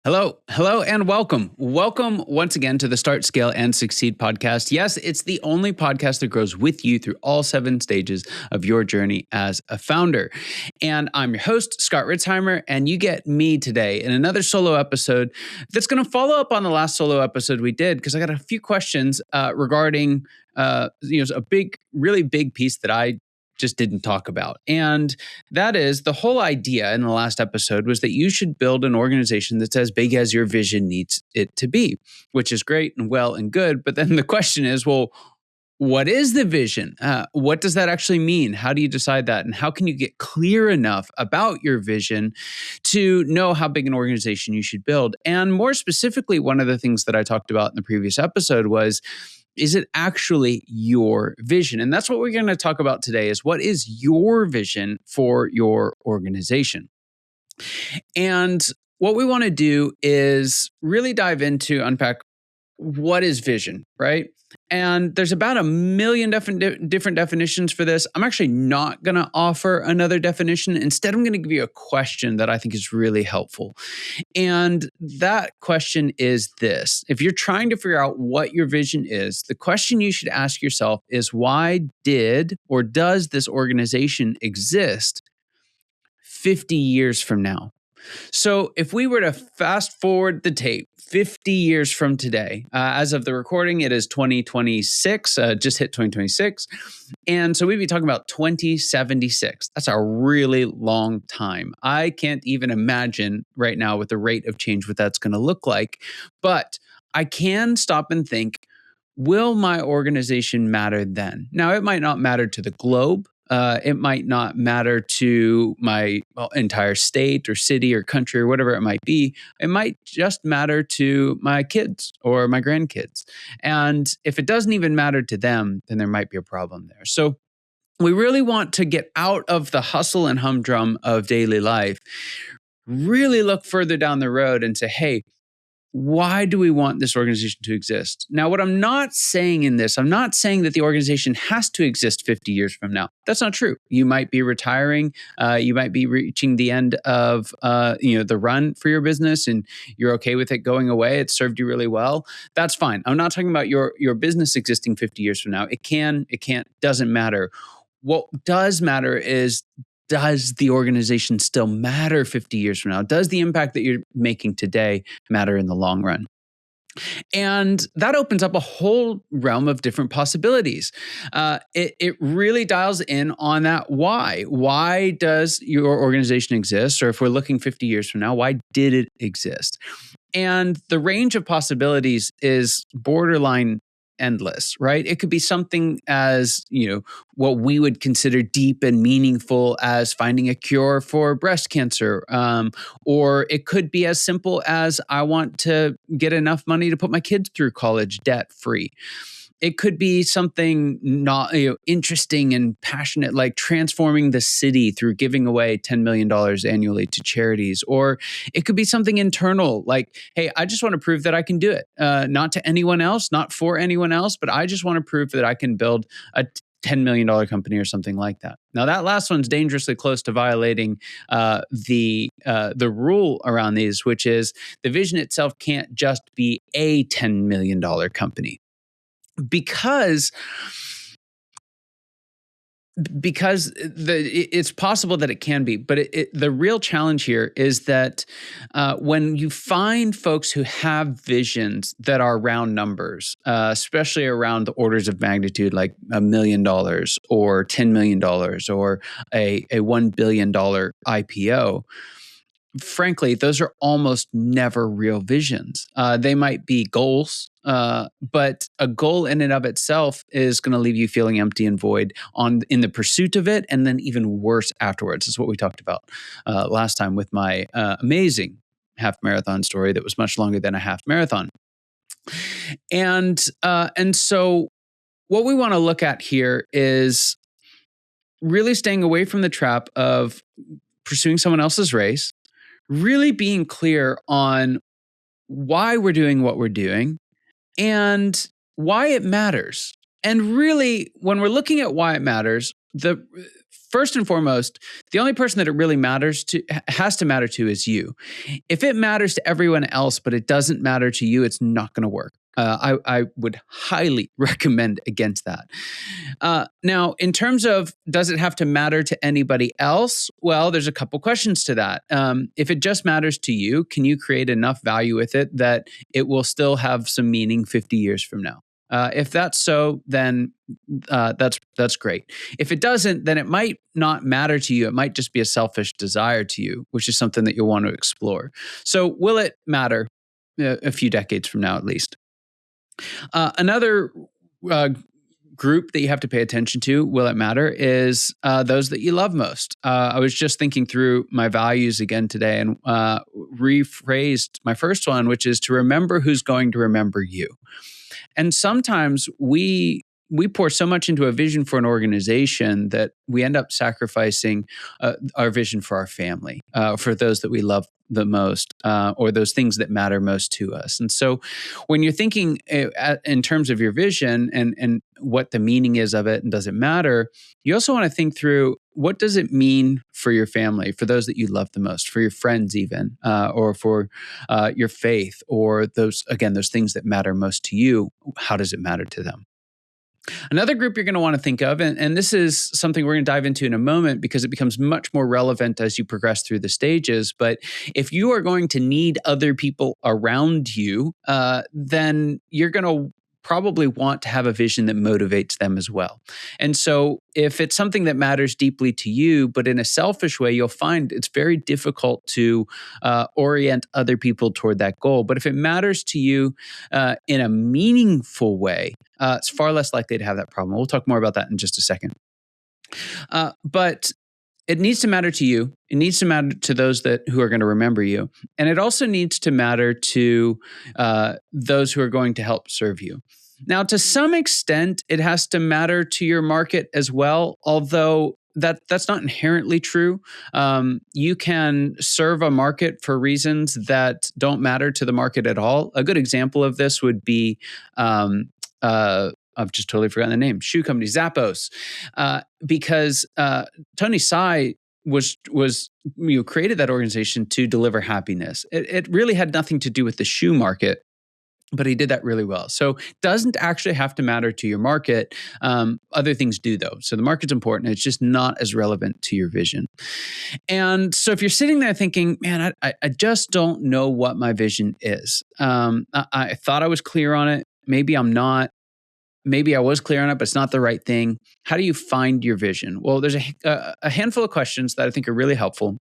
Hello, and welcome. Welcome once again to the Start, Scale, and Succeed podcast. Yes, it's the only podcast that grows with you through all 7 stages of your journey as a founder. And I'm your host, Scott Ritzheimer, and you get me today in another solo episode that's going to follow up on the last solo episode we did, because I got a few questions regarding a really big piece that I just didn't talk about. And that is the whole idea in the last episode was that you should build an organization that's as big as your vision needs it to be, which is great and well and good. But then the question is, well, what is the vision? What does that actually mean? How do you decide that? And how can you get clear enough about your vision to know how big an organization you should build? And more specifically, one of the things that I talked about in the previous episode was, is it actually your vision? And that's what we're going to talk about today is what is your vision for your organization? And what we want to do is really dive into unpack what is vision, right? And there's about 1 million different definitions for this. I'm actually not going to offer another definition. Instead, I'm going to give you a question that I think is really helpful. And that question is this. If you're trying to figure out what your vision is, the question you should ask yourself is, why did or does this organization exist 50 years from now? So if we were to fast forward the tape 50 years from today, as of the recording, it is 2026, just hit 2026. And so we'd be talking about 2076. That's a really long time. I can't even imagine right now with the rate of change what that's going to look like. But I can stop and think, will my organization matter then? Now, it might not matter to the globe. It might not matter to my entire state or city or country or whatever it might be. It might just matter to my kids or my grandkids. And if it doesn't even matter to them, then there might be a problem there. So we really want to get out of the hustle and humdrum of daily life, really look further down the road and say, hey, why do we want this organization to exist? Now, what I'm not saying in this, I'm not saying that the organization has to exist 50 years from now. That's not true. You might be retiring. You might be reaching the end of the run for your business, and you're okay with it going away. It's served you really well. That's fine. I'm not talking about your business existing 50 years from now. It can't, doesn't matter. What does matter is, does the organization still matter 50 years from now? Does the impact that you're making today matter in the long run? And that opens up a whole realm of different possibilities. It really dials in on that why. Why does your organization exist? Or if we're looking 50 years from now, why did it exist? And the range of possibilities is borderline endless, right? It could be something as, what we would consider deep and meaningful as finding a cure for breast cancer. Or it could be as simple as, I want to get enough money to put my kids through college debt free. It could be something not interesting and passionate, like transforming the city through giving away $10 million annually to charities. Or it could be something internal, like, hey, I just want to prove that I can do it. Not to anyone else, not for anyone else, but I just want to prove that I can build a $10 million company or something like that. Now, that last one's dangerously close to violating the rule around these, which is the vision itself can't just be a $10 million company. Because it's possible that it can be, but the real challenge here is that when you find folks who have visions that are round numbers, especially around the orders of magnitude, like $1 million or $10 million or a $1 billion IPO, frankly, those are almost never real visions. They might be goals, but a goal in and of itself is going to leave you feeling empty and void in the pursuit of it, and then even worse afterwards. That's what we talked about last time with my amazing half marathon story that was much longer than a half marathon. And so what we want to look at here is really staying away from the trap of pursuing someone else's race, really being clear on why we're doing what we're doing and why it matters. And really, when we're looking at why it matters, first and foremost, the only person that it really has to matter to is you. If it matters to everyone else, but it doesn't matter to you, it's not going to work. I would highly recommend against that. Now, in terms of does it have to matter to anybody else? Well, there's a couple questions to that. If it just matters to you, can you create enough value with it that it will still have some meaning 50 years from now? If that's so, then that's great. If it doesn't, then it might not matter to you. It might just be a selfish desire to you, which is something that you'll want to explore. So, will it matter a few decades from now, at least? Another group that you have to pay attention to, will it matter, is those that you love most. I was just thinking through my values again today and rephrased my first one, which is to remember who's going to remember you. And sometimes we pour so much into a vision for an organization that we end up sacrificing our vision for our family, for those that we love the most, or those things that matter most to us. And so when you're thinking in terms of your vision and what the meaning is of it and does it matter, you also want to think through what does it mean for your family, for those that you love the most, for your friends even, or for your faith, or those things that matter most to you. How does it matter to them? Another group you're going to want to think of, and this is something we're going to dive into in a moment because it becomes much more relevant as you progress through the stages. But if you are going to need other people around you, then you're going to probably want to have a vision that motivates them as well. And so if it's something that matters deeply to you, but in a selfish way, you'll find it's very difficult to orient other people toward that goal. But if it matters to you in a meaningful way, it's far less likely to have that problem. We'll talk more about that in just a second. But it needs to matter to you. It needs to matter to those who are going to remember you. And it also needs to matter to those who are going to help serve you. Now, to some extent, it has to matter to your market as well, although that's not inherently true. You can serve a market for reasons that don't matter to the market at all. A good example of this would be I've just totally forgotten the name. Shoe company, Zappos, because Tony Tsai created that organization to deliver happiness. It really had nothing to do with the shoe market, but he did that really well. So it doesn't actually have to matter to your market. Other things do, though. So the market's important. It's just not as relevant to your vision. And so if you're sitting there thinking, man, I just don't know what my vision is. I thought I was clear on it. Maybe I'm not. Maybe I was clear on it, but it's not the right thing. How do you find your vision? Well, there's a handful of questions that I think are really helpful.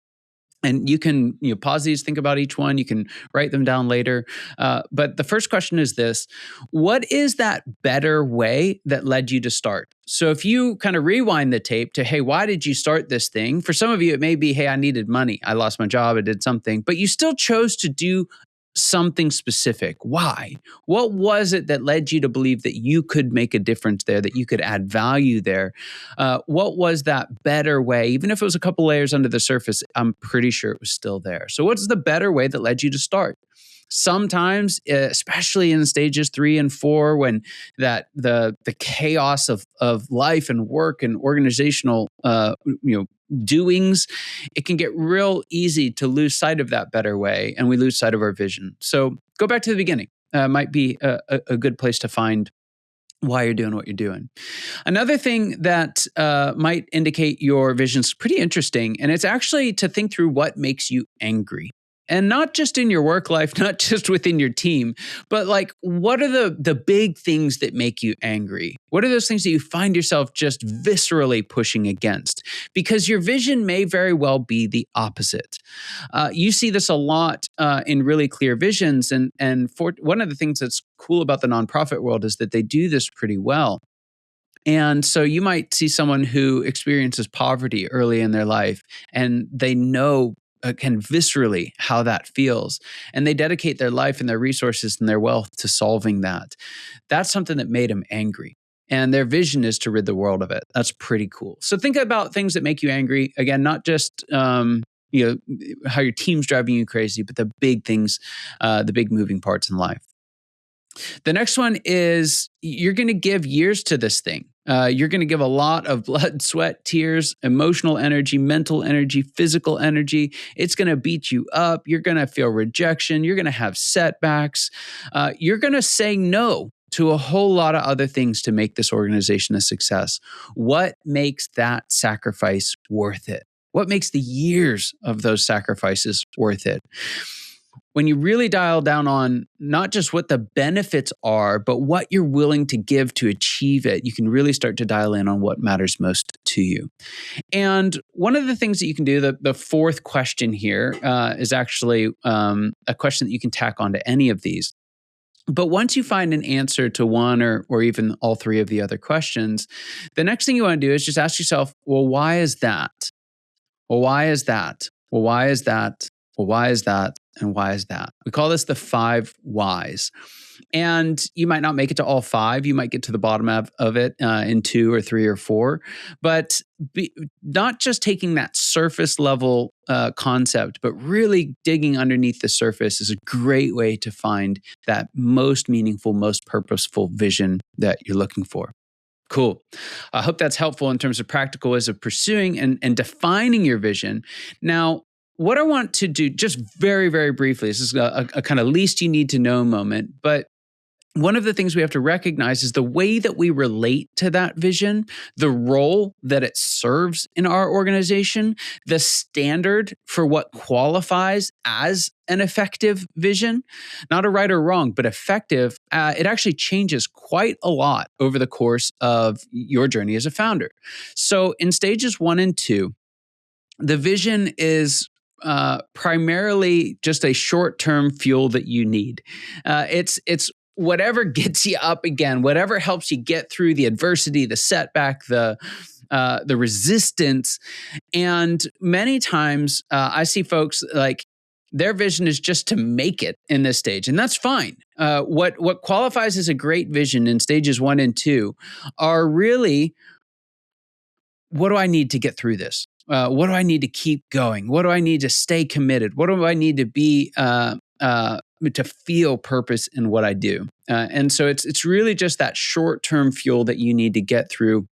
And you can pause these, think about each one. You can write them down later. But the first question is this: what is that better way that led you to start? So if you kind of rewind the tape to, hey, why did you start this thing? For some of you, it may be, hey, I needed money. I lost my job. I did something. But you still chose to do something specific. Why? What was it that led you to believe that you could make a difference there, that you could add value there? What was that better way? Even if it was a couple layers under the surface, I'm pretty sure it was still there. So what's the better way that led you to start? Sometimes, especially in stages 3 and 4, when the chaos of life and work and organizational doings, it can get real easy to lose sight of that better way, and we lose sight of our vision. So go back to the beginning. Might be a good place to find why you're doing what you're doing. Another thing that might indicate your vision's pretty interesting, and it's actually to think through what makes you angry. And not just in your work life, not just within your team, but like, what are the big things that make you angry? What are those things that you find yourself just viscerally pushing against? Because your vision may very well be the opposite. You see this a lot in really clear visions. And for one of the things that's cool about the nonprofit world is that they do this pretty well. And so you might see someone who experiences poverty early in their life, and they know can viscerally how that feels. And they dedicate their life and their resources and their wealth to solving that. That's something that made them angry. And their vision is to rid the world of it. That's pretty cool. So think about things that make you angry. Again, not just how your team's driving you crazy, but the big things, the big moving parts in life. The next one is you're going to give years to this thing. You're going to give a lot of blood, sweat, tears, emotional energy, mental energy, physical energy. It's going to beat you up. You're going to feel rejection. You're going to have setbacks. You're going to say no to a whole lot of other things to make this organization a success. What makes that sacrifice worth it? What makes the years of those sacrifices worth it? When you really dial down on not just what the benefits are, but what you're willing to give to achieve it, you can really start to dial in on what matters most to you. And one of the things that you can do, the fourth question here, is actually a question that you can tack onto any of these. But once you find an answer to one or even all three of the other questions, the next thing you want to do is just ask yourself, well, why is that? Well, why is that? Well, why is that? Well, why is that? And why is that? We call this the 5 whys. And you might not make it to all 5. You might get to the bottom of it in 2 or 3 or 4. But not just taking that surface level concept, but really digging underneath the surface is a great way to find that most meaningful, most purposeful vision that you're looking for. Cool. I hope that's helpful in terms of practical ways of pursuing and defining your vision. Now, what I want to do just very, very briefly, this is a kind of least you need to know moment, but one of the things we have to recognize is the way that we relate to that vision, the role that it serves in our organization, the standard for what qualifies as an effective vision, not a right or wrong, but effective. It actually changes quite a lot over the course of your journey as a founder. So in stages 1 and 2, the vision is primarily just a short-term fuel that you need. It's whatever gets you up again, whatever helps you get through the adversity, the setback, the resistance. And many times I see folks like their vision is just to make it in this stage, and that's fine. What qualifies as a great vision in stages 1 and 2 are really, what do I need to get through this? What do I need to keep going? What do I need to stay committed? What do I need to be to feel purpose in what I do? And so it's really just that short-term fuel that you need to get through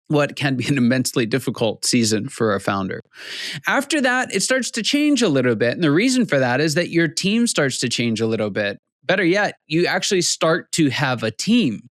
what can be an immensely difficult season for a founder. After that, it starts to change a little bit. And the reason for that is that your team starts to change a little bit. Better yet, you actually start to have a team.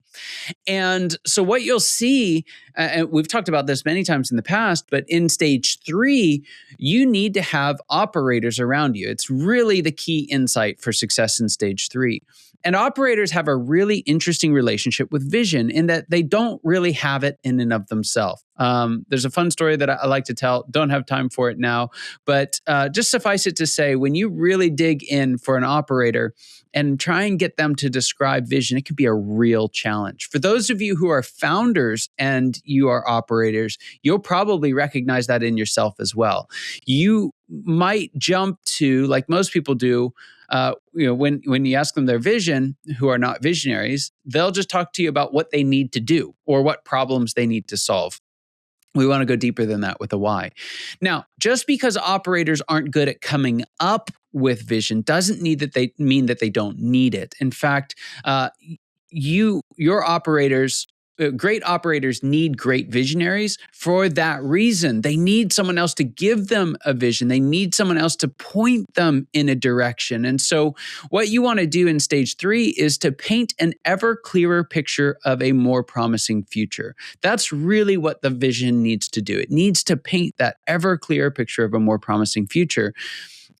And so what you'll see, and we've talked about this many times in the past, but in stage 3, you need to have operators around you. It's really the key insight for success in stage 3. And operators have a really interesting relationship with vision in that they don't really have it in and of themselves. There's a fun story that I like to tell. Don't have time for it now, but just suffice it to say, when you really dig in for an operator and try and get them to describe vision, it can be a real challenge. For those of you who are founders and you are operators, you'll probably recognize that in yourself as well. You might jump to, like most people do, when you ask them their vision, who are not visionaries, they'll just talk to you about what they need to do or what problems they need to solve. We want to go deeper than that with a why. Now, just because operators aren't good at coming up with vision doesn't mean that they don't need it. In fact, your operators, great operators need great visionaries for that reason. They need someone else to give them a vision. They need someone else to point them in a direction. And so what you want to do in stage 3 is to paint an ever clearer picture of a more promising future. That's really what the vision needs to do. It needs to paint that ever clearer picture of a more promising future,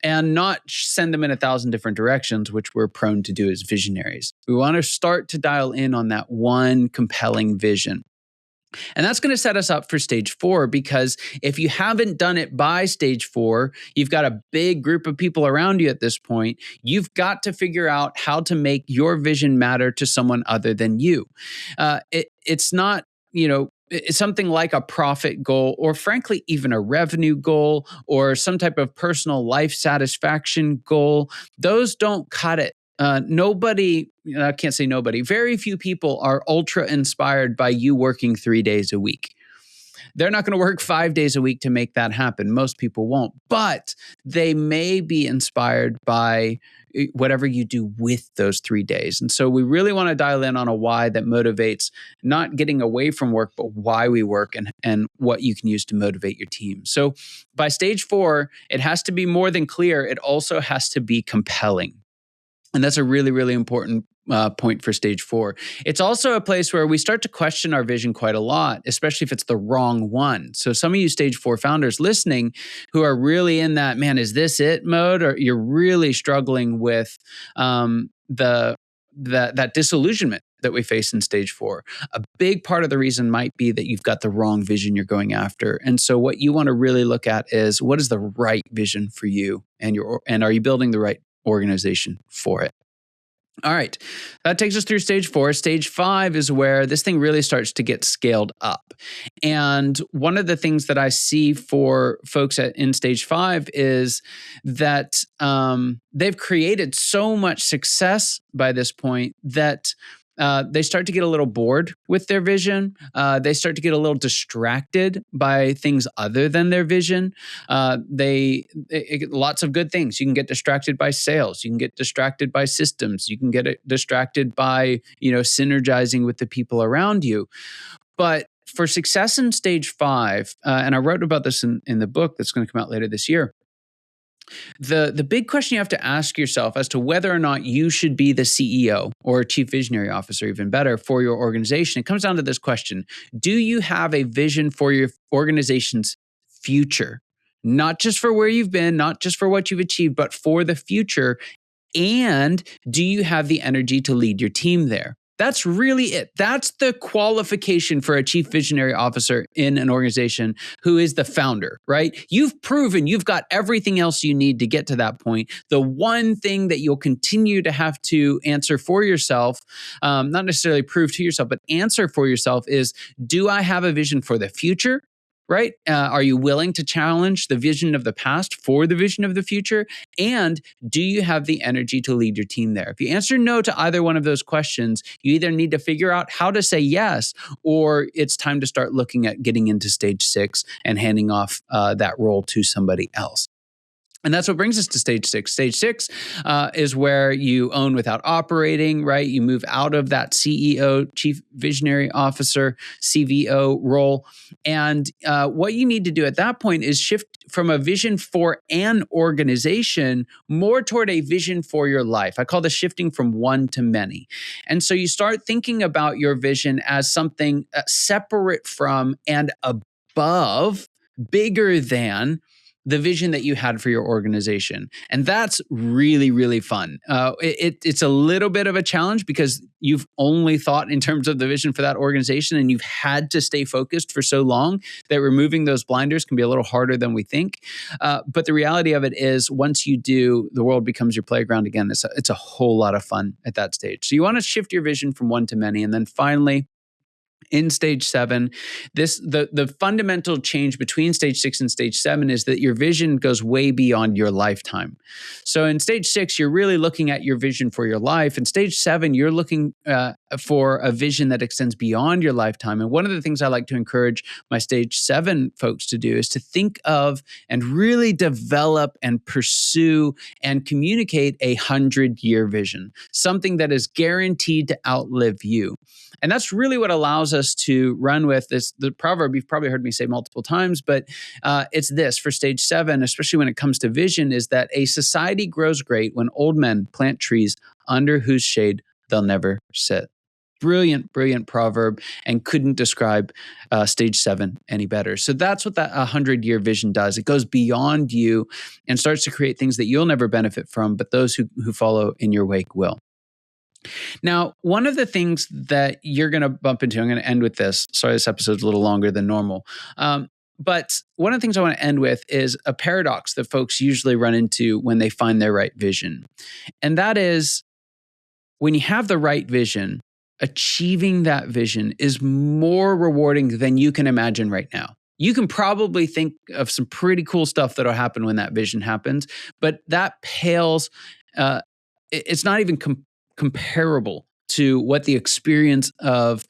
and not send them in 1,000 different directions, which we're prone to do as visionaries. We want to start to dial in on that one compelling vision. And that's going to set us up for stage 4, because if you haven't done it by stage 4, you've got a big group of people around you at this point. You've got to figure out how to make your vision matter to someone other than you. It's not, it's something like a profit goal, or frankly, even a revenue goal, or some type of personal life satisfaction goal. Those don't cut it. Nobody, I can't say nobody, very few people are ultra inspired by you working 3 days a week. They're not going to work 5 days a week to make that happen. Most people won't, but they may be inspired by whatever you do with those 3 days. And so we really want to dial in on a why that motivates not getting away from work, but why we work and what you can use to motivate your team. So by stage 4, it has to be more than clear. It also has to be compelling. And that's a really, really important point for stage 4. It's also a place where we start to question our vision quite a lot, especially if it's the wrong one. So some of you stage 4 founders listening who are really in that, man, is this it mode? Or you're really struggling with that disillusionment that we face in stage 4. A big part of the reason might be that you've got the wrong vision you're going after. And so what you want to really look at is, what is the right vision for you and are you building the right organization for it? All right, that takes us through stage 4. Stage 5 is where this thing really starts to get scaled up. And one of the things that I see for folks in stage 5 is that they've created so much success by this point that they start to get a little bored with their vision. They start to get a little distracted by things other than their vision. Lots of good things. You can get distracted by sales. You can get distracted by systems. You can get distracted by, synergizing with the people around you. But for success in stage 5, and I wrote about this in the book that's going to come out later this year, the big question you have to ask yourself as to whether or not you should be the CEO or chief visionary officer, even better, for your organization, it comes down to this question. Do you have a vision for your organization's future? Not just for where you've been, not just for what you've achieved, but for the future. And do you have the energy to lead your team there? That's really it. That's the qualification for a chief visionary officer in an organization who is the founder, right? You've proven you've got everything else you need to get to that point. The one thing that you'll continue to have to answer for yourself, not necessarily prove to yourself, but answer for yourself is, do I have a vision for the future? Right? Are you willing to challenge the vision of the past for the vision of the future? And do you have the energy to lead your team there? If you answer no to either one of those questions, you either need to figure out how to say yes, or it's time to start looking at getting into stage 6 and handing off that role to somebody else. And that's what brings us to stage 6. Stage 6 is where you own without operating, right? You move out of that CEO, Chief Visionary Officer, CVO role. And what you need to do at that point is shift from a vision for an organization more toward a vision for your life. I call this shifting from one to many. And so you start thinking about your vision as something separate from and above, bigger than the vision that you had for your organization. And that's really, really fun. It's a little bit of a challenge because you've only thought in terms of the vision for that organization and you've had to stay focused for so long that removing those blinders can be a little harder than we think. But the reality of it is, once you do, the world becomes your playground again. It's a whole lot of fun at that stage. So you want to shift your vision from one to many. And then finally, in stage 7, the fundamental change between stage 6 and stage 7 is that your vision goes way beyond your lifetime. So in stage 6, you're really looking at your vision for your life. In stage 7, you're looking for a vision that extends beyond your lifetime. And one of the things I like to encourage my stage 7 folks to do is to think of and really develop and pursue and communicate a 100-year vision, something that is guaranteed to outlive you. And that's really what allows us to run with this. The proverb you've probably heard me say multiple times, but it's this for stage 7, especially when it comes to vision, is that a society grows great when old men plant trees under whose shade they'll never sit. Brilliant, brilliant proverb, and couldn't describe stage 7 any better. So that's what that 100-year vision does. It goes beyond you and starts to create things that you'll never benefit from, but those who follow in your wake will. Now, one of the things that you're going to bump into, I'm going to end with this. Sorry, this episode's a little longer than normal. But one of the things I want to end with is a paradox that folks usually run into when they find their right vision. And that is, when you have the right vision, achieving that vision is more rewarding than you can imagine right now. You can probably think of some pretty cool stuff that'll happen when that vision happens, but that pales, it's not even comparable to what the experience of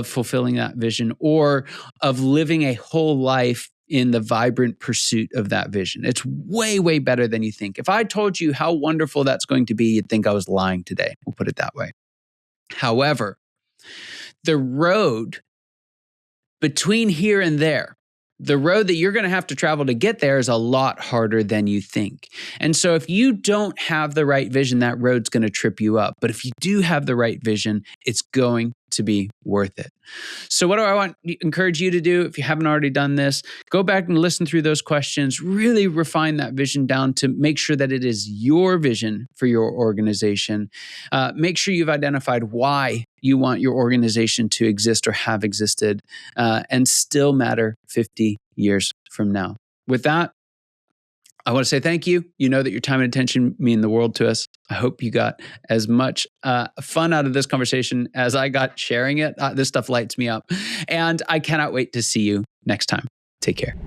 fulfilling that vision or of living a whole life in the vibrant pursuit of that vision. It's way, way better than you think. If I told you how wonderful that's going to be, you'd think I was lying today. We'll put it that way. However, the road between here and there, the road that you're going to have to travel to get there is a lot harder than you think. And so if you don't have the right vision, that road's going to trip you up. But if you do have the right vision, it's going to be worth it. So what do I want to encourage you to do? If you haven't already done this, go back and listen through those questions, really refine that vision down to make sure that it is your vision for your organization. Make sure you've identified why you want your organization to exist or have existed and still matter 50 years from now. With that, I want to say thank you. You know that your time and attention mean the world to us. I hope you got as much fun out of this conversation as I got sharing it. This stuff lights me up. And I cannot wait to see you next time. Take care.